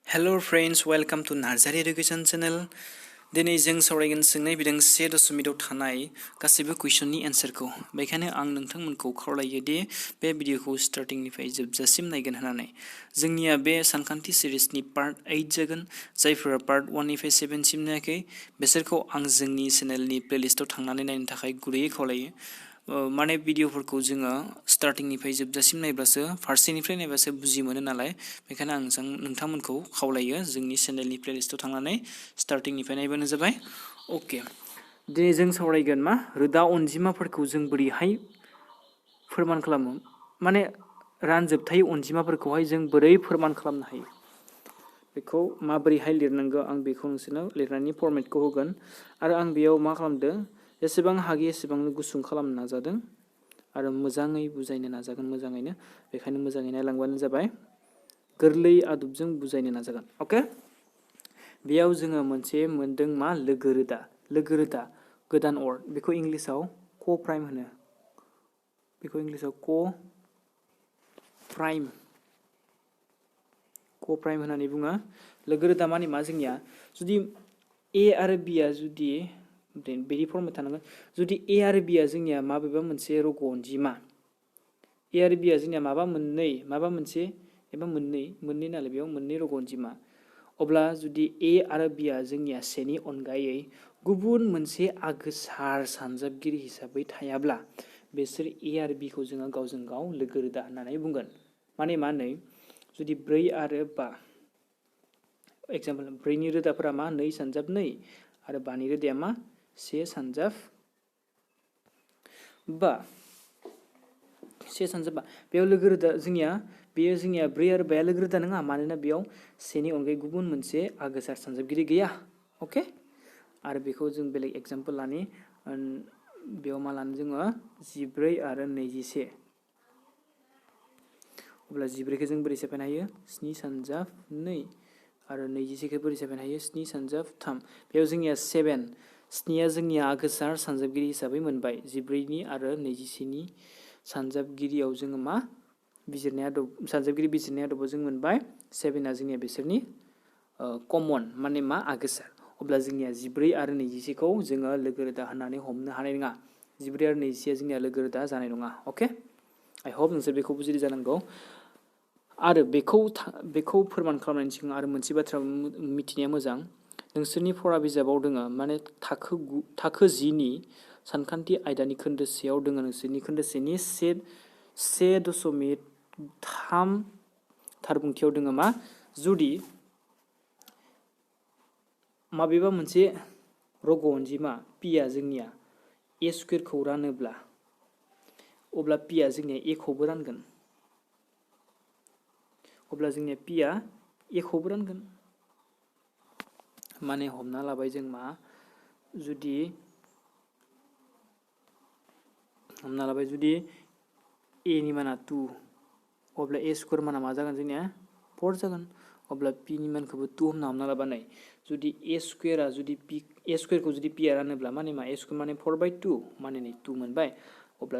Hello friends, welcome to Narzari Education Channel. दिनै जों सावरायगोन सोंनाय बिदां 1.8 थानाय गासैबो कुइसननि एन्सारखौ। बेखायनो आं नोंथांमोनखौ खावलायो दि बे भिडिअखौ स्टार्टिंनिफ्राय जोबजासिम नायगोन होननानै। जोंनिया बे सानखान्थि सिरिजनि पार्ट 8 जागोन। जायफोरा पार्ट 1 निफ्राय 7 सिम नायाखै बिसोरखौ आं जोंनि चेनेलनि प्लेलिस्टआव थांनानै नायनो थाखाय गुरैयै खावलायो। माने भिडिअफोरखौ जोङो स्टार्टिंनिफ्राय जोबजासिम नायब्लासो फारसेनिफ्राय नायबासो बुजि मोनो नालाय। बेखायनो आं नोंथांमोनखौ खावलायो जोंनि चेनेलनि प्लेलिस्टआव थांनानै स्टार्टिंनिफ्राय नायबानो जाबाय। ओके, दिनै जों सावरायगोन मा रोदा अनजिमाफोरखौ जों बोरैहाय फोरमान खालामो, माने रानजोबथाय अनजिमाफोरखौहाय जों बोरै फोरमान खालामनो हायो, बेखौ माबोरैहाय लिरनांगौ आं बेखौ नोंसोरनो लिरनायनि फरमेटखौ होगोन। आरो आं बेयाव मा खालामदों, जेसेबां हायो एसेबांनो गुसुं खालामनो नाजादों आरो मोजाङै बुजायनो नाजागोन मोजाङैनो। बेखायनो मोजाङै नायलांबानो जाबाय, गोरलै आदबजों बुजायनो नाजागोन। अके, बेयाव जोङो मोनसे मोनदों मा लोगो रोदा गोदान वर्ड, बेखौ इंलिसाव क प्राइम होनो। बेखौ इंलिसाव क प्राइम होननानै बुङो। लोगो रोदा माने मा, जोंनिया जुदि ए आरो बिआ जुदि बिदि फर्मेट थानांगोन। जुदि ए आरो बिआ जोंनिया माबेबा मोनसे रग' अनजिमा, ए आरो बिआ जोंनिया माबा मोनसे एबा मोननै नालाय, बेयाव मोननै रग' अनजिमा, अब्ला जुदि ए आरो बिआ जोंनिया सेनि अनगायै गुबुन मोनसे आगोसार सानजाबगिरि हिसाबै थायाब्ला बिसोर ए आरो बिखौ जोङो गावजों गाव लोगो रोदा होननानै बुंगोन। माने मा होनो, जुदि 4 आरो 5, एग्जाम्पल 4नि रोदाफोरा मा 2 सानजाब 2 आरो 5नि रोदाया मा 1 सानजाब 5, बेयाव लोगो रोदा बेयो जोंनिया 4 आरो 5 लोगो रोदा नङा, मानोना बेयाव 1नि अनगायै गुबुन मोनसे आगोसार सानजाबगिरि गैया। अके, आरो बेखौ जों बेलेग एग्जाम्पल लानि, बेयाव मा लानो जोङो 14 आरो 21। अब्ला 14खौ जों बोरै सेफायनो हायो, 7 सानजाब 2 आरो 21खौ बोरै सेफायनो हायो, 7 सानजाब 3। बेयाव जोंनिया 7आ जोंनिया आगोसार सानजाबगिरि हिसाबै मोनबाय। 14नि आरो 21नि सानजाबगिरियाव जोङो मा सानजाबगिरि बिजिरनाय आदबाव जों मोनबाय 7आ जोंनिया बिसोरनि कमन, माने मा आगोसार। अब्ला जोंनिया 14 आरो 21खौ जोङो लोगो रोदा होननानै हमनो हानाय नङा। 14 आरो 21आ जोंनिया लोगो रोदा जानाय नङा। अके, आइ होप नोंसोर बेखौ बुजिदों जानांगौ। आरो बेखौ फोरमान खालामनायनि सिगां आरो मोनसे बाथ्रा मिथिनाया मोजां। नोंसोरनि फरा बिजाबाव दोङो, माने थाखो 10नि सानखान्थि आयदानि खोन्दो 1आव दोङो, नोंसोरनि खोन्दो 1नि 1.3 थार बुंथियाव दोङो मा, जुदि माबेबा मोनसे रग' अनजिमा पिआ जोंनिया ए स्कुवेरखौ रानोब्ला, अब्ला पिआ जोंनिया ए खौबो रानगोन। अब्ला जोंनिया पिआ ए खौबो रानगोन। माने हमना लाबाय जों मा, जुदि ए नि माना 2, अब्ला ए स्कुवेर माना मा जागोन, जोंनिया 4 जागोन। अब्ला पि नि मानखौबो 2 हमना लाबा नै, जुदि ए स्कुवेरखौ जुदि पिआ रानोब्ला माने मा, ए स्कुवेर माने 4/2 माने नै 2 मोनबाय। अब्ला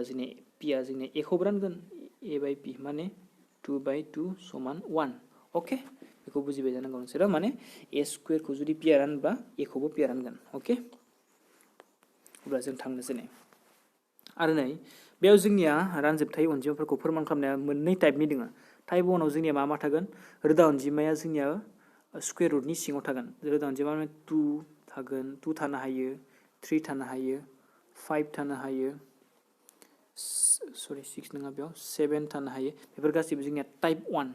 पिआ जोंनिया ए खौबो रानगोन, ए बाय पि माने 2/2 = 1। अके, बेखौ बुजिबाय जानांगौ नोंसोरो, माने ए स्कुवेरखौ जुदि पिआ रानोब्ला ए खौबो पिआ रानगोन। अके, अब्ला जों थांनोसै नै। आरो नै बेयाव जोंनिया रानजोबथाय अनजिमाफोरखौ फोरमान खालामनाया मोननै टाइपनि दङ। टाइप 1आव जोंनिया मा थागोन, रोदा अनजिमाया जोंनिया स्कुवेर रुटनि सिङाव थागोन। रोदा अनजिमा 2 थागोन, 2 थानो हायो, 3 थानो हायो, 5 थानो हायो, 6 नङा, बेयाव 7 थानो हायो। बेफोर गासैबो जोंनिया टाइप 1।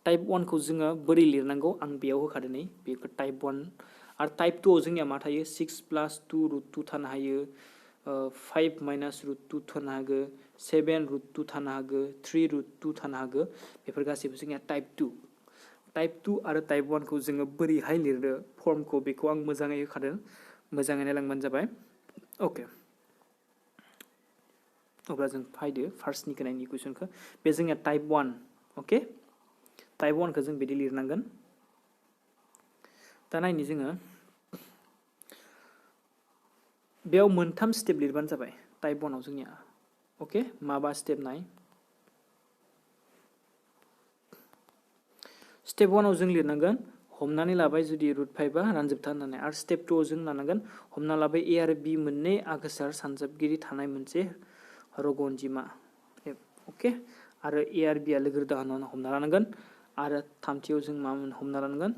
टाइप 1खौ जोङो बोरै लिरनांगौ आं बेयाव होखादों नै, बेखौ टाइप 1। आरो टाइप 2आव जोंनिया मा थायो, 6 + 2√2 थानो हायो, 5 - √2 थानो हागो, 7√2 थानो हागो, 3√2 थानो हागो। बेफोर गासैबो जोंनिया टाइप 2। टाइप 2 आरो टाइप 1खौ जोङो बोरैहाय लिरनो फर्मखौ, बेखौ आं मोजाङै होखादों, मोजाङै नायलांबानो जाबाय। अके, अब्ला जों फायदो फार्स्टनिखौ नायनि कुइसनखौ। बे जोंनिया टाइप 1। अके, टाइप 1खौ जों बिदि लिरनांगोन। दा नायनि जोङो, बेयाव मोनथाम स्टेप लिरबानो जाबाय टाइप 1आव जोंनिया। अके, माबा स्टेप नाय। स्टेप 1आव जों लिरनांगोन हमनानै लाबाय जुदि √5 आ रानजोबथा होननानै आरो स्टेप 2 जों लानांगोन हमना लाबाय ए आरो बी मोननै आगोसार सानजाबगिरि थानाय मोनसे रग' अनजिमा अके आरो ए आरो बी आ लोगो रोदा होननानै हमना लानांगोन आरो थामथियाव जों मा हमना लानांगोन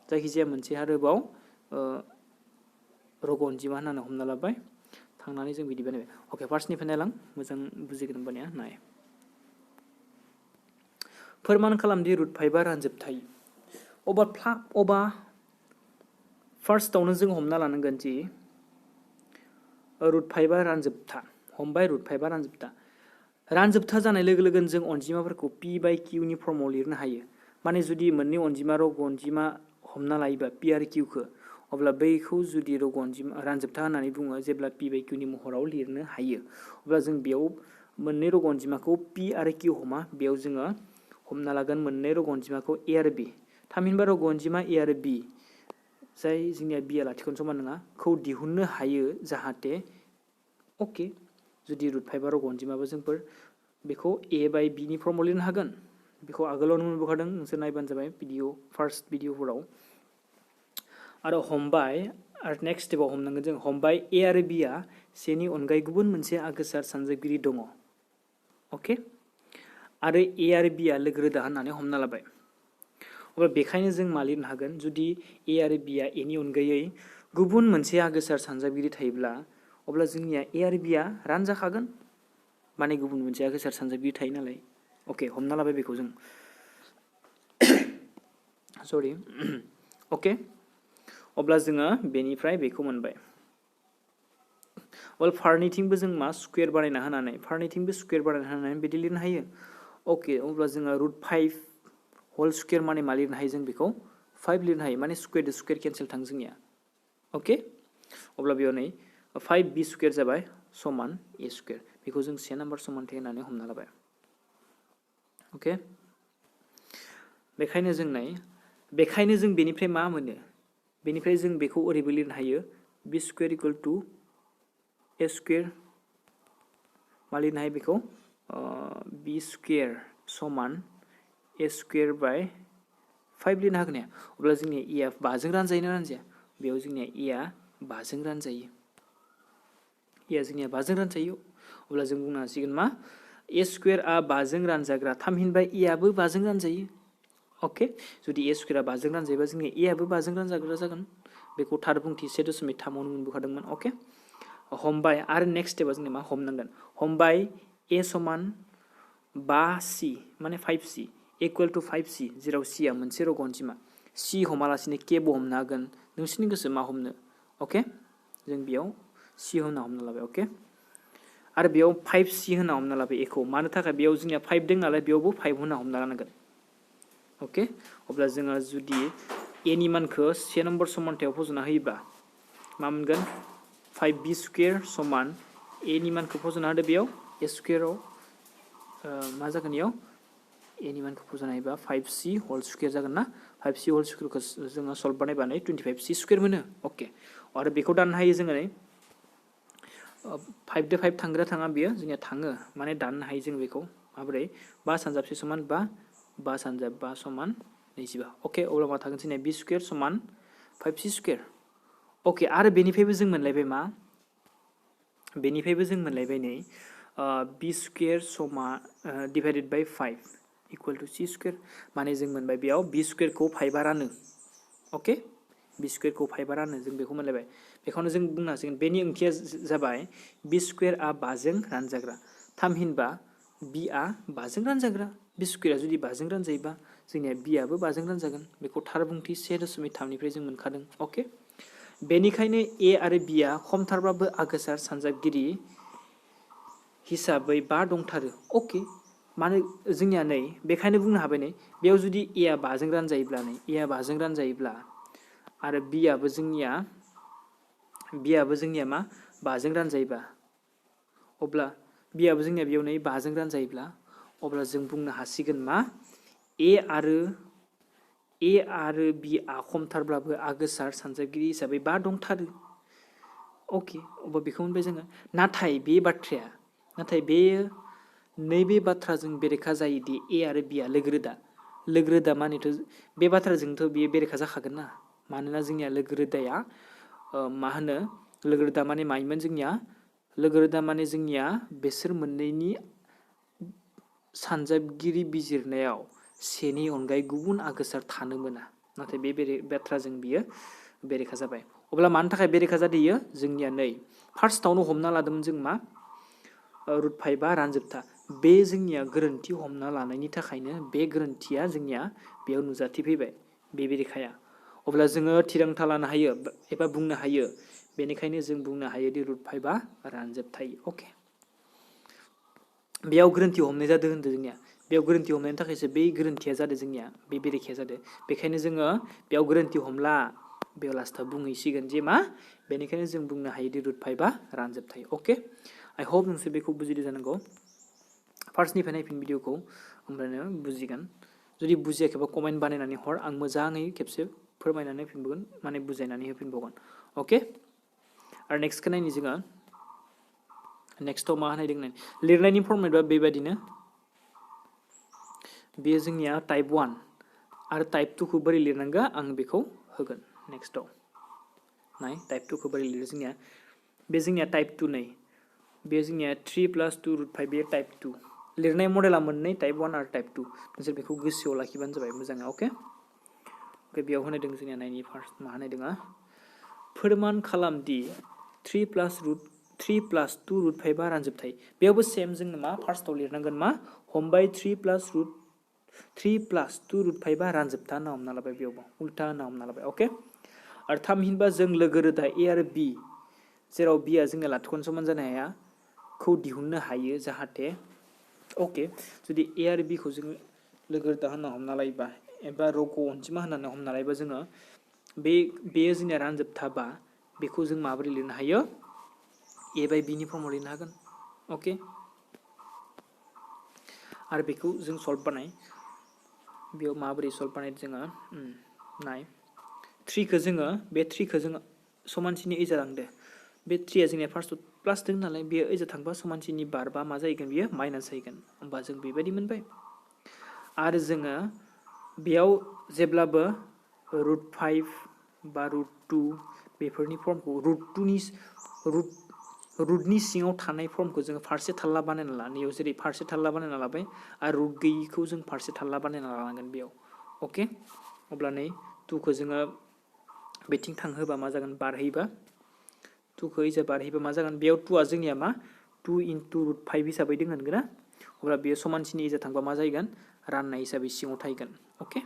जायखिजाया मोनसे आरोबाव रग' अनजिमा होननानै हमना लाबाय थांनानै जों बिदि बानायबाय अके फार्स्टनिफ्राय नायलां मोजां बुजिगोन होनबानिया नाय फोरमान खालामदि √5 आ रानजोबथाय अबा फार्स्टआवनो जों हमना लानांगोन जि √5 आ रानजोबथा हमबाय √5 आ रानजोबथा जानाय लोगो लोगोनो जों अनजिमाफोरखौ p/q नि फर्माव लिरनो हायो माने जुदि मोननै अनजिमा रग' अनजिमा हमना लायोबा p आरो q खौ अब्ला बैखौ जुदि रग' अनजिमा रानजोबथा होननानै बुङो जेब्ला p/q नि महराव लिरनो हायो अब्ला जों बेयाव मोननै रग' अनजिमाखौ p आरो q हमा बेयाव जोङो हमना लागोन मोननै रग' अनजिमाखौ a आरो b थामहिनबा रग' अनजिमा a आरो b जाय जोंनिया b आ लाथिख'नि समान नङा खौ दिहुननो हायो जाहाथे अके जुदि √5 आ रग' अनजिमाबो जोंफोर बेखौ a/b नि फर्माव लिरनो हागोन बेखौ आगोलावनो मोनबोखादों नोंसोर नायबानो जाबाय फार्स्ट भिडिअफोराव आरो हमबाय आरो नेक्स्ट स्टेपाव हमनांगोन जों हमबाय ए आरो बी आ सेनि अनगायै गुबुन मोनसे आगोसार सानजाबगिरि दङ अके आरो ए आरो बी आ लोगो रोदा होननानै हमना लाबाय अब्ला बेखायनो जों मा लिरनो हागोन जुदि ए आरो बी आ ए नि अनगायै गुबुन मोनसे आगोसार सानजाबगिरि थायोब्ला अब्ला जोंनिया ए आरो बी आ रानजाखागोन माने गुबुन मोनसे आगोसार सानजाबगिरि थायो नालाय अके हमना लाबाय बेखौ जों सरि अके अब्ला जोङो बेनिफ्राय बेखौ मोनबाय अल फारनैथिंबो जों मा स्कुवेर बानायना होनानै फारनैथिंबो स्कुवेर बानायना होनानै बिदि लिरनो हायो अके अब्ला जोङो √5 होल स्कुवेर माने मा लिरनो हायो जों बेखौ 5 लिरनो हायो माने स्कुवेर स्कुवेर केन्सेल थाङो जोंनिया अके अब्ला बेयाव नै 5b स्कुवेर जाबाय समान a स्कुवेर बेखौ जों 1 नाम्बार समानथाय होननानै हमना लाबाय अके बेखायनो जों बेनिफ्राय मा मोनो बेनिफ्राय जों बेखौ ओरैबो लिरनो हायो b square equal to a square मा लिरनो हायो बेखौ b स्कुवेर समान a स्कुवेर बाय 5 लिरनो हागोन अब्ला जोंनिया e आ 5 जों रानजायो ना रानजाया बेयाव जोंनिया e आ 5 जों रानजायो e आ जोंनिया 5 जों रानजायो अब्ला जों बुंनो हासिगोन मा a स्कुवेर आ 5 जों रानजाग्रा थामहिनबा e आबो 5 जों रानजायो अके जुदि a स्कुवेर आ 5 जों रानजायोबा जोंनिया e आबो 5 जों रानजाग्रा जागोन बेखौ थार बुंथि 1.3 आवनो मोनबोखादोंमोन अके हमबाय आरो नेक्स्ट स्टेपआ जोंनिया मा हमनांगोन हमबाय a समान 5c माने 5c इकुवेल टु 5c जेराव c आ मोनसे रग' अनजिमा c हमालासिनो k बो हमनो हागोन नोंसोरनि गोसो मा हमनो अके जों बेयाव c होनना हमना लाबाय अके आरो बेयाव 5c होनना हमना लाबाय a खौ मानो थाखाय बेयाव जोंनिया 5 दं नालाय बेयावबो 5 होनना हमना लानांगोन अके अब्ला जोङो जुदि a नि मानखौ 1 नम्बर समानथायाव फजना होयोबा मा मोनगोन 5b स्कुवेर समान a नि मानखौ फजना होदो बेयाव a स्कुवेराव मा जागोन इयाव a नि मानखौ फजना होयोबा 5c होल स्कुवेर जागोन ना 5c होल स्कुवेरखौ जोङो सल्भ बानायबानो 25c स्कुवेर मोनो अके आरो बेखौ दाननो हायो जोङो नै 5 दो 5 थांग्रा थाङा बेयो जोंनिया थाङो माने दाननो हायो जों बेखौ माबोरै 5 सानजाबसे समान 5 सानजाब 5 समान 25 अके अब्ला मा थागोन जोंनिया b स्कुवेर समान 5c स्कुवेर अके आरो बेनिफ्रायबो जों मोनलायबाय मा नै b स्कुवेर समान डिभाइडेड बाय 5 इकुवेल टु c स्कुवेर माने जों मोनबाय बेयाव b स्कुवेरखौ 5 आ रानो अके b स्कुवेरखौ 5 आ रानो जों बेखौ मोनलायबाय बेखौनो जों बुंनो हासिगोन बेनि ओंथिया जाबाय b स्कुवेर आ 5 जों रानजाग्रा थामहिनबा b आ 5 जों रानजाग्रा b स्कुवेर आ जुदि 5 जों रानजायोबा जोंनिया b आबो 5 जों रानजागोन बेखौ थार बुंथि 1.3 निफ्राय जों मोनखादों अके बेनिखायनो a आरो b आ खमथारबाबो आगोसार सानजाबगिरि हिसाबै 5 दंथारो अके माने जोंनिया नै बेखायनो बुंनो हाबाय नै बेयाव जुदि a आ 5 जों रानजायोब्ला नै a आ 5 जों रानजायोब्ला आरो b आबो जोंनिया मा 5 जों रानजायोबा अब्ला b आबो जोंनिया बेयाव नै 5 जों रानजायोब्ला अब्ला जों बुंनो हासिगोन मा a आरो b आ खमथारब्लाबो आगोसार सानजाबगिरि हिसाबै 5 दंथारो अके अब्ला बेखौ मोनबाय जोङो नाथाय नैबे बाथ्राजों बेरेखा जायोदि a आरो b आ लोगो लोगो रोदा मानेथ' बे बाथ्राजोंथ' बेयो बेरेखा जाखागोन ना, मानोना जोंनिया लोगो रोदाया मा होनो लोगो रोदा माने मायोमोन जोंनिया लोगो रोदा माने जोंनिया बेसोर मोननैनि सानजाबगिरि बिजिरनायाव सेनि अनगायै गुबुन आगोसार थानो मोना, नाथाय बे बाथ्राजों बियो बेरेखा जाबाय। अब्ला मानि थाखाय बेरेखा जादों? जोंनिया नै फार्स्टआवनो हमना लादोंमोन जों मा रुट 5 आ रानजोबथा। बे जोंनिया गोरोन्थि हमना लानायनि थाखायनो बे गोरोन्थिया जोंनिया बेयाव नुजाथि फैबाय, बे बेरेखाया। अब्ला जोङो थिरांथा लानो हायो एबा बुंनो हायो, बेनिखायनो जों बुंनो हायो दि रुट 5 आ रानजोबथाय। अके, बेयाव गोरोन्थि हमनाय जादों होनदों जोंनिया, बेयाव गोरोन्थि हमनायनि थाखायसो बे गोरोन्थिया जादों जोंनिया, बे बेरेखाया जादों। बेखायनो जोङो बेयाव गोरोन्थि हमला, बेयाव लास्टआव बुंहैसिगोन जे मा, बेनिखायनो जों बुंनो हायो दि रुट 5 आ रानजोबथाय। अके, आइ होप नोंसोर बेखौ बुजिदों जानांगौ। फार्स्टनिफ्राय नायफिन भिडिअखौ, होमब्लानो बुजिगोन। जुदि बुजियाखैबा कमेन्ट बानायनानै हर, आं मोजाङै खेबसे फोरमायनानै होफिनबावगोन, माने बुजायनानै होफिनबावगोन। अके, आरो नेक्स्टखौ नायनि जोङो। नेक्स्टआव मा होनायदों नाय, लिरनायनि फर्मेटआ बेबायदिनो। बेयो जोंनिया टाइप 1 आरो टाइप 2 खौ बोरै लिरनांगौ आं बेखौ होगोन नेक्स्टआव। नाय टाइप 2 खौ बोरै लिरो जोंनिया, बे जोंनिया टाइप 2 नै, बे जोंनिया 3 + 2 √5 बे टाइप 2। लिरनाय मडेला मोननै, टाइप 1 आरो टाइप 2। नोंसोर बेखौ गोसोआव लाखिबानो जाबाय मोजाङै। अके, बेयाव होनायदों जोंनिया नायनि फार्स्ट मा होनायदों, फोरमान खालाम दि 3 + 2 √5 आ रानजोबथाय। बेयावबो सेम जोंनो मा फार्स्टआव लिरनांगोन, मा हमबाय 3 + 2 √5 आ रानजोबथा होनना हमना लाबाय, बेयावबो उल्था होनना हमना लाबाय। अके, आरो थामहिनबा जों लोगो रोदा ए आरो बि, जेराव बिआ जोंना लाथिख'नो समान जानो हाया, खौ दिहुननो हायो जाहाथे। अके, जुदि ए आरो बि खौ जोङो लोगो रोदा होनना हमना लायोबा एबा रग' अनजिमा होननानै हमना लायोबा जोङो बेयो जोंनिया रानजोबथाबा बेखौ जों माबोरै लिरनो हायो, ए बाय बि नि फर्माव लिरनो हागोन। अके, आरो बेखौ जों सल्भ बानाय, बेयाव माबोरै सल्भ बानाय जोङो नाय 3खौ जोङो, बे 3खौ जोङो समानसिनि ओइजा लांदो। बे 3आ जोंनिया फार्स्टआव प्लास दं नालाय, बेयो ओइजा थांबा समानसिनि बारबा मा जाहैगोन, बियो माइनास जाहैगोन। होमबा जों बेबायदि मोनबाय। आरो जोङो बेयाव जेब्लाबो रुट 5 बा रुट 2 बेफोरनि फर्मखौ रुटनि सिङाव थानाय फर्मखौ जोङो फारसे थाल्ला बानायना लानायाव, जेरै फारसे थाल्ला बानायना लाबाय, आरो रुट गैयिखौ जों फारसे थाल्ला बानायना लानांगोन बेयाव। अके, अब्ला नै 2खौ जोङो बेथिं थांहोबा मा जागोन, बारहैबा 2खौ ओइजा बारहैबा मा जागोन, बेयाव 2आ जोंनिया मा 2 × रुट 5 हिसाबै दोङो ना, अब्ला बेयो समानसिनि ओइजा थांबा मा जाहैगोन, राननाय हिसाबै सिङाव थाहैगोन। अके,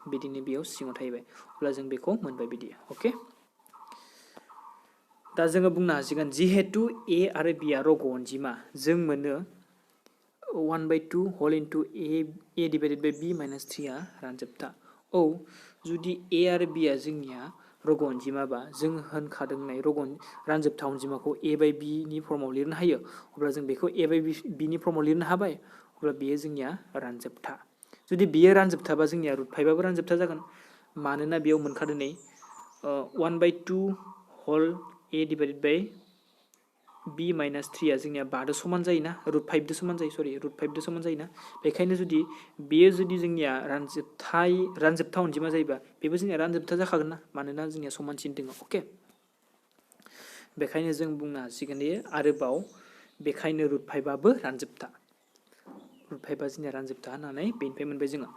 बिदिनो बेयाव सिङाव थाहैबाय, अब्ला जों बेखौ मोनबाय बिदि। अके, दा जोङो बुंनो हासिगोन, जिहेतु ए आरो बि आ रग' अनजिमा, जों मोनो 1/2 whole into a divided by B minus 3 आ रानजोबथा। औ, जुदि ए आरो बि आ जोंनिया रग' अनजिमाबा, जों होनखादोंनाय रानजोबथा अनजिमाखौ ए बाय बि नि फर्माव लिरनो हायो, अब्ला जों बेखौ ए बाय बि नि फर्माव लिरनो हाबाय, अब्ला बेयो जोंनिया रानजोबथा। जुदि बेयो रानजोबथाबा जोंनिया रुट 5 आबो रानजोबथा जागोन, मानोना बेयाव मोनखादों नै 1/2 whole a divided by B minus 3 आ जोंनिया 5 समान जायोना, रुट 5 समान जायो, सरि रुट 5 समान जायोना। बेखायनो जुदि बेयो जोंनिया रानजोबथा अनजिमा जायोबा, बेबो जोंनिया रानजोबथा जाखागोन ना, मानोना जोंनिया समानसिन दङ। अके, बेखायनो जों बुंनो हासिगोन आरोबाव, बेखायनो रुट 5 आबो रानजोबथा, रुट 5 आ जोंनिया रानजोबथा होननानै बेनिफ्राय मोनबाय जोङो।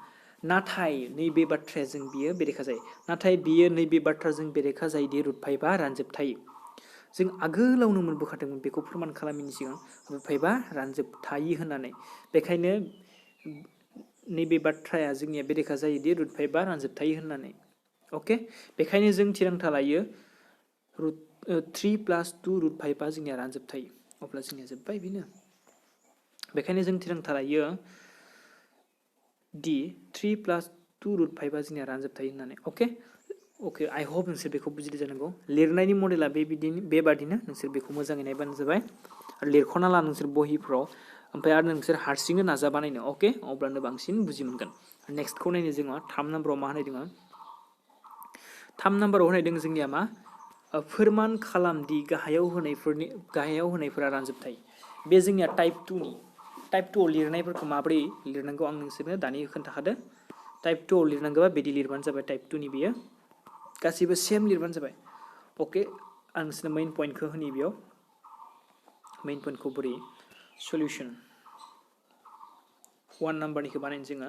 नाथाय नैबे बाथ्राजों बियो बेरेखा जायो, नाथाय बियो नैबे बाथ्राजों बेरेखा जायोदि रुट 5 आ रानजोबथाय। जों आगोलावनो मोनबोखादोंमोन, बेखौ फोरमान खालामैनि सिगां रुट 5 आ रानजोबथायि होननानै। बेखायनो नैबे बाथ्राया जोंनिया बेरेखा जायोदि रुट 5 आ रानजोबथायि होननानै। अके, बेखायनो जों थिरांथा लायो 3 + 2 √5 आ जोंनिया रानजोबथाय। अब्ला जोंनिया जोब्बाय बेनो। बेखायनो जों थिरांथा लायो दि 3 + 2 √5 आ जोंनिया रानजोबथाय होननानै। अके, आइ होप नोंसोर बेखौ बुजिदों जानांगौ। लिरनायनि मडेला बेबादिनो, नोंसोर बेखौ मोजाङै नायबानो जाबाय। लिरख'ना ला नोंसोर बहिफ्राव, ओमफ्राय आरो नोंसोर हारसिंनो नाजा बानायनो। अके, अब्लानो बांसिन बुजि मोनगोन। नेक्स्टखौ नायनो जोङो 3 नाम्बाराव मा होनायदों, 3 नाम्बाराव होनायदों जोंनिया मा, फोरमान खालाम दि गाहायाव होनायफोरा रानजोबथाय। बे जोंनिया टाइप 2 नि। टाइप 2 आव लिरनायफोरखौ माबोरै लिरनांगौ आं नोंसोरनो दानि खोन्थाखादों। टाइप 2 आव लिरनांगौबा बिदि लिरबानो जाबाय टाइप 2 नि बेयो गासिबो सेम लिरबानो जाबाय ओके आं नोंसोरनो मेइन पॉइंटखौ होनि बेयाव मेइन पॉइंटखौ बोरै सल्यूशन 1 नम्बरनिखौ बानायनो जोङो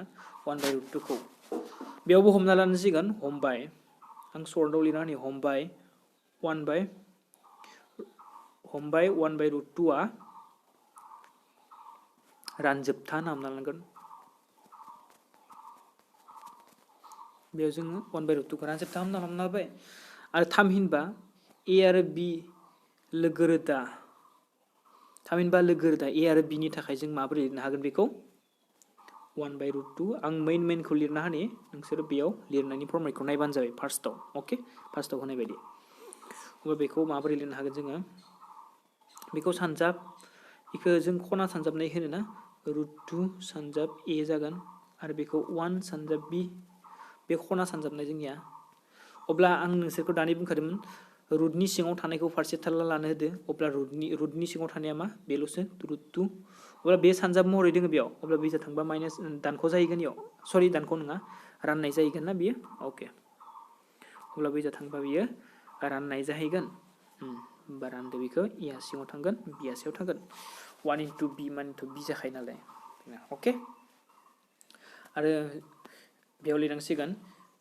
1/√2 खौ बेयावबो हमना लानोसिगोन हमबाय आं सर्टआव लिरना होनि हमबाय 1/√2 आ रानजोबथा होनना हमना लानांगोन बेयाव जोङो 1/√2 खौ रानजोबथा होनना हमना लाबाय आरो थामहिनबा a आरो b लोगो रोदा थामहिनबा लोगो रोदा a आरो b नि थाखाय जों माबोरै लिरनो हागोन बेखौ 1/√2 आं मेइनखौ लिरना होनि नोंसोर बेयाव लिरनायनि फर्मुलाखौ नायबानो जाबाय फार्स्टआव ओके फार्स्टआव होनाय बायदि अब्ला बेखौ माबोरै लिरनो हागोन जोङो बेखौ सानजाब इखौ जों खना सानजाबनाय होनो ना √2 सानजाब a जागोन आरो बेखौ 1 सानजाब b बे खना सानजाबनाय जोंनिया अब्ला आं नोंसोरखौ दानि बुंखादोंमोन रुटनि सिङाव थानायखौ फारसे थाल्ला लानो होदो अब्ला रुटनि सिङाव थानाया मा बेल'सो √2 अब्ला बे सानजाब महरै दोङो बेयाव अब्ला बेजा थांबा माइनास दानख' जाहैगोन इयाव सरि दानख' नङा राननाय जाहैगोन ना बेयो ओके अब्ला बेजा थांबा बेयो राननाय जाहैगोन होमबा रानदो बेखौ a आ सिङाव थांगोन b आ सायाव थांगोन 1 into b मानिथ' b जाखायो नालाय ओके आरो बेयाव लिरनांसिगोन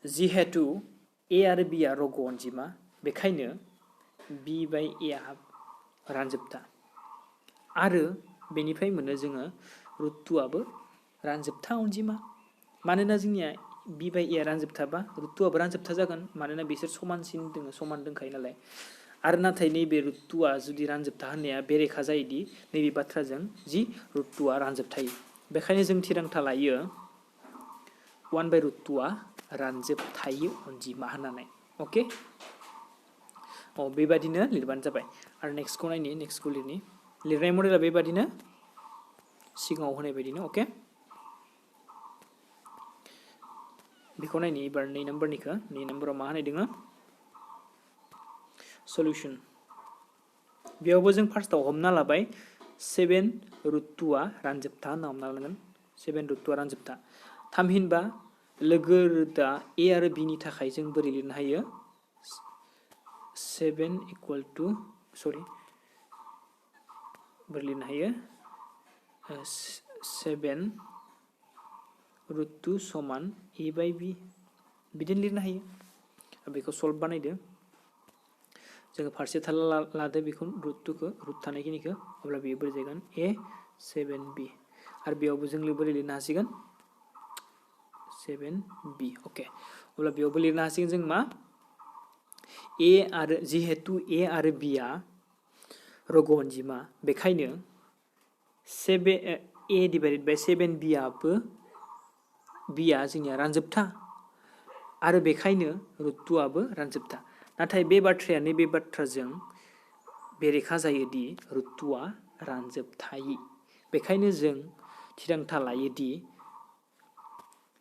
जिहेतु a आरो b आ रग' अनजिमा बेखायनो b/a आ रानजोबथा आरो बेनिफ्राय मोनो जोङो √2 आबो रानजोबथा अनजिमा मानोना जोंनिया b/a आ रानजोबथाबा √2 आबो रानजोबथा जागोन मानोना बिसोर समानसिन दोङो समान दोंखायो नालाय आरो नाथाय नैबे √2 आ जुदि रानजोबथा होननाया बेरेखा जायोदि नैबे बाथ्राजों जि √2 आ रानजोबथायो बेखायनो जों थिरांथा लायो 1/√2 आ रानजोबथायो अनजिमा होननानै ओके बेबादिनो लिरबानो जाबाय आरो नेक्स्टखौ नायनि नेक्स्टखौ लिरनाय मडेला बेबादिनो सिगाङाव होनाय बायदिनो ओके बेखौ नायनि एबार 2 नम्बरनिखौ 2 नम्बराव मा होनाय दोङो सल्यूशन बेयावबो जों फार्स्टआव हमना लाबाय 7√2 आ रानजोबथा होनना हमना लानांगोन 7√2 आ रानजोबथा थामहिनबा लोगो रोदा a आरो b नि थाखाय जों बोरै लिरनो हायो 7 इक्वल टु सरि बोरै लिरनो हायो 7√2 समान a/b बिदिनो लिरनो हायो बेखौ सल्भ बानायदो जोङो फारसे थाल्ला लादो बेखौ √2 खौ रुट थानायखिनिखौ अब्ला बेयो बोरै जागोन a 7b आरो बेयावबो जों बोरै लिरनो हासिगोन 7b ओके अब्ला बेयावबो लिरनो हासिगोन जों मा a आरो जिहेतु a आरो b आ रग' अनजिमा बेखायनो 7a/7b आबो b आ जोंनिया रानजोबथा आरो बेखायनो √2 आबो रानजोबथा नाथाय बे बाथ्राया नैबे बाथ्राजों बेरेखा जायोदि √2 आ रानजोबथायि बेखायनो जों थिरांथा लायोदि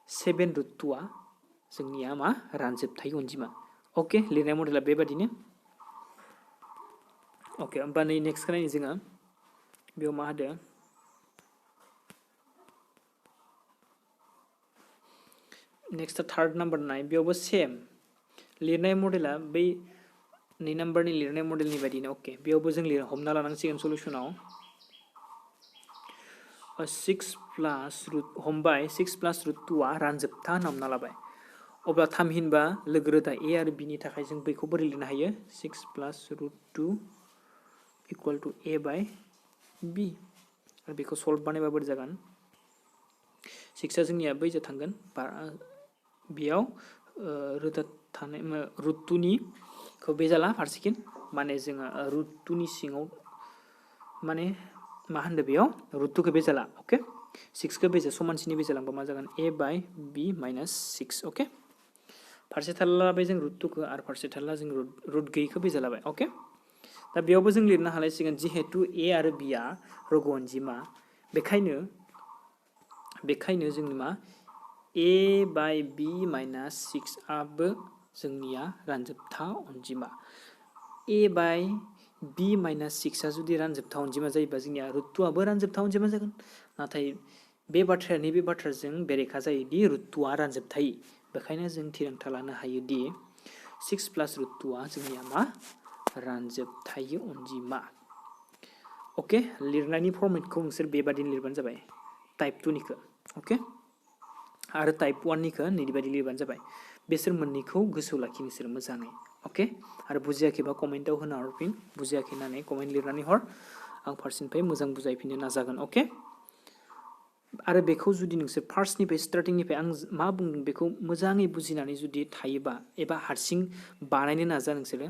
7√2 आ जोंनिया मा रानजोबथाय अनजिमा ओके लिरनाय मडेला बेबादिनो ओके होमबा नै नेक्स्टखौ नायनि जोङो बेयाव मा होदो नेक्स्ट थार्ड नम्बर नाय बेयावबो सेम लिरनाय मडेला बै 2 नम्बरनि लिरनाय मडेलनि बायदिनो ओके बेयावबो जों हमना लानांसिगोन सल्यूशनाव 6 प्लस हमबाय 6 प्लस √2 आ रानजोबथा होनना हमना लाबाय अब्ला थामहिनबा लोगो रोदा a आरो b नि थाखाय जों बैखौ बोरै लिरनो हायो 6 प्लस √2 इक्वल टु a/b आरो बेखौ सल्भ बानायबा बोरै जागोन 6 आ जोंनिया बैजा थांगोन बेयाव रोदा थानाय √2 निखौ बे जाला फारसेखिन माने जोङो √2 नि सिङाव माने मा होनदो बेयाव √2 खौ बे जाला ओके 6 खौ बेजा समानसिनि बे जालांबा मा जागोन a/b माइनास 6 ओके फारसे थाल्ला लाबाय जों √2 खौ आरो फारसे थाल्ला जों रुट गैयिखौ बेजा लाबाय ओके दा बेयावबो जों लिरनो हालायसिगोन जिहेतु a आरो b आ रग' अनजिमा बेखायनो जोंनि मा a/b माइनास 6 आबो जोंनिया रानजोबथा अनजिमा a/b माइनास 6 आ जुदि रानजोबथा अनजिमा जायोबा जोंनिया √2 आबो रानजोबथा अनजिमा जागोन नाथाय बे बाथ्राया नैबे बाथ्राजों बेरेखा जायोदि रुट 2आ रानजोबथायि बेखायनो जों थिरांथा लानो हायोदि 6 प्लास रुट 2आ जोंनिया मा रानजोबथायि अनजिमा ओके लिरनायनि फर्मेटखौ नोंसोर बेबादिनो लिरबानो जाबाय टाइप 2 निखौ ओके आरो टाइप 1 निखौ नैबादि लिरबानो जाबाय बेसोर मोननैखौ गोसोआव लाखि नोंसोर मोजाङै ओके आरो बुजियाखैबा कमेन्टआव होना हरफिन बुजियाखै होननानै कमेन्ट लिरनानै हर आं फारसेनिफ्राय मोजां बुजायफिननो नाजागोन ओके आरो बेखौ जुदि नोंसोर फार्स्टनिफ्राय स्टार्टिंनिफ्राय आं मा बुंदों बेखौ मोजाङै बुजिनानै जुदि थायोबा एबा हारसिं बानायनो नाजा नोंसोरो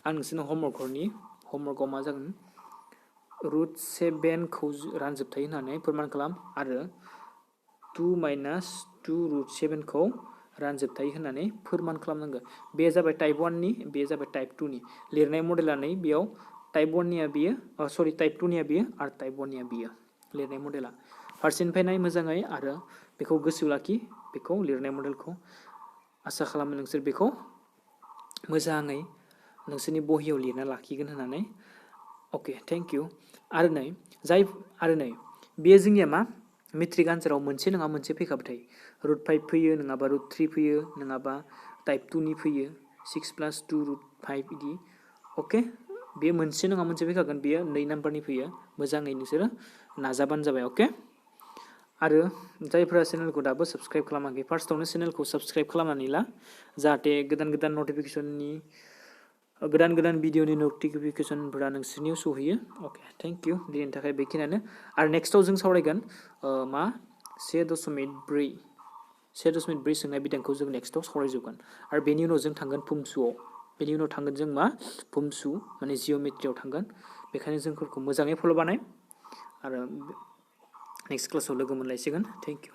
आं नोंसोरनो होमवर्कआव मा जागोन रुट 7 खौ रानजोबथाय होननानै फोरमान खालाम आरो 2 माइनास 2 रुट 7 खौ रानजोबथाय होननानै फोरमान खालामनांगौ बे जाबाय टाइप 1 नि बे जाबाय टाइप 2 नि लिरनाय मडेला नै बेयाव टाइप 1 निया बियो सरि टाइप 2 निया बियो आरो टाइप 1 निया बियो लिरनाय मडेला फारसेनिफ्राय नाय मोजाङै आरो बेखौ गोसोआव लाखि बेखौ लिरनाय मडेलखौ आसा खालामो नोंसोर बेखौ मोजाङै नोंसोरनि बहियाव लिरना लाखिगोन होननानै ओके थेंक इउ आरो नै बेयो जोंनिया मा मेट्रिक आनजादाव मोनसे नङा मोनसे फैखाबाय थायो रुट 5 फैयो नङाबा रुट 3 फैयो नङाबा टाइप 2 नि फैयो 6 प्लास 2 रुट 5 बिदि ओके बे मोनसे नङा मोनसे फैखागोन बेयो 2 नाम्बारनि फैयो मोजाङै नोंसोरो नाजाबानो जाबाय ओके आरो जायफोरा चेनेलखौ दाबो साबस्क्राइब खालामाखै फार्स्टआवनो चेनेलखौ साबस्क्राइब खालामनानै ला जाहाथे गोदान नटिफिकेसननि गोदान भिडिअनि नटिफिकेसनफोरा नोंसोरनियाव सहैयो ओके थेंक इउ दिनैनि थाखाय बेखिनियानो आरो नेक्स्टआव जों सावरायगोन मा 1.3 सोंनाय बिधानखौ जों नेक्स्टआव सावरायजोबगोन आरो बेनि उनाव जों थांगोन फुमसुआव बेनि उनाव थांगोन जों मा फुमसु माने जिअ'मेट्रियाव थांगोन बेखायनो जोंफोरखौ मोजाङै फल' बानाय आरो नेक्स्ट क्लासाव लोगो मोनलायसिगोन थेंक इउ